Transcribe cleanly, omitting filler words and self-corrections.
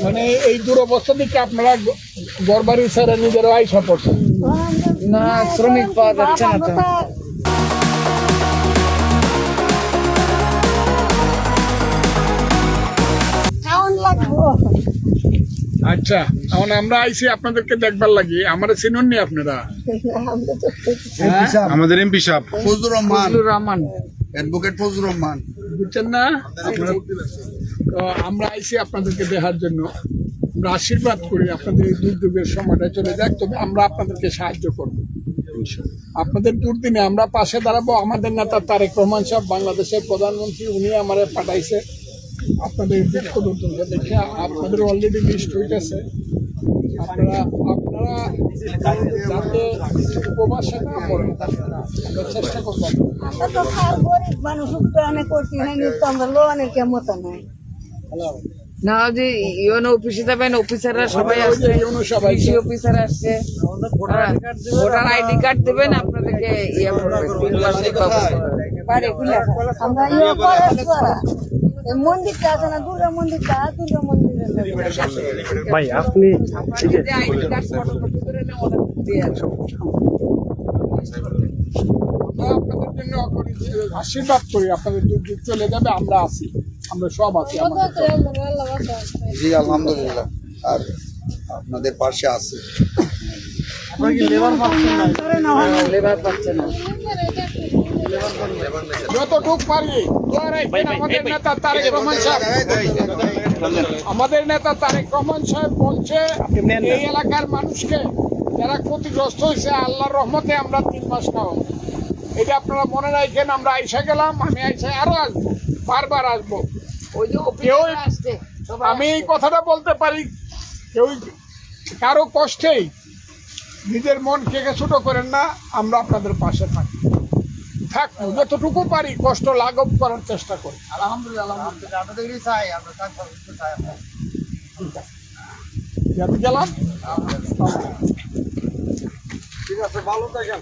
মানে এই দুরবস্থা থেকে আপনারা ঘর বাড়ি ছেড়ে নিজেরা আইসা পড়ছেন? না, শ্রমিক পাওয়া যাচ্ছে না তো। আচ্ছা, এখন আমরা আইসি আপনাদেরকে দেখবার লাগি। আমরা চিনুন নি আপনারা? আমাদের এমপি সাহেব ফজলুর রহমান, অ্যাডভোকেট ফজলুর রহমান, বুঝছেন না? তো আমরা আইসি আপনাদেরকে দেখার জন্য। আমরা আশীর্বাদ করি আপনাদের এই দুর্যোগের সময়টা চলে যাক, তবে আমরা আপনাদেরকে সাহায্য করব। আপনাদের দুর্দিনে আমরা পাশে দাঁড়াবো। আমাদের নেতা তারেক রহমান সাহেব, বাংলাদেশের প্রধানমন্ত্রী, উনি আমারে পাঠাইছে আপনাদের দুঃখ দুর্দশা দেখে। আপনাদের অলরেডি লিস্ট হইতেছে। আপনারা যাতে উপবাসে না পড়েন, আমরা চেষ্টা করবো। আমরা তো গরিব মানুষ, অনেক করছি, আমরা লোনের কেমন নাই। না যে ইউনো অফিসে যাবেন, অফিসাররা সবাই আসছে, কৃষি অফিসার আসছে, ভোটার আইডি কার্ড দেবেন, আপনাদেরকে ইয়ে করবে, 3 মাসের ব্যবস্থা আমরা মন্দিরটা আছে না, দুর্গা মন্দিরটা, দুর্গা মন্দিরের ভাই আপনি আইডি কার্ড ফটোকপি করে নেওয়া দিয়ে আপনাদের জন্য আশীর্বাদ করি। আপনাদের দুর্যোগ চলে যাবে, আমরা আছি, আমরা সব আছি। জি আলহামদুলিল্লাহ, আর আপনাদের পাশে আছে। লেবার পাচ্ছে না। যতটুক পারি আমাদের নেতা তারেক রহমান সাহেব, আমাদের নেতা তারেক রহমান সাহেব বলছে এই এলাকার মানুষকে যারা ক্ষতিগ্রস্ত হয়েছে, আল্লাহর রহমতে আমরা 3 মাস খাওয়াবো। এটা আপনারা মনে রাখেন। আমরা আইসা গেলাম, আমি আইসা আরো আসবো, বারবার আসবো। ওই যে কেউ আসছে, আমি এই কথাটা বলতে পারি, কেউ কারো কষ্টেই নিজের মন কেকে ছোট করেন না। আমরা আপনাদের পাশে থাকি, থাকবো, যতটুকু পারি কষ্ট লাঘব করার চেষ্টা করি। আলহামদুলিল্লাহ, আলহামদুলিল্লাহ। আমি গেলাম। ঠিক আছে, ভালো থাকেন।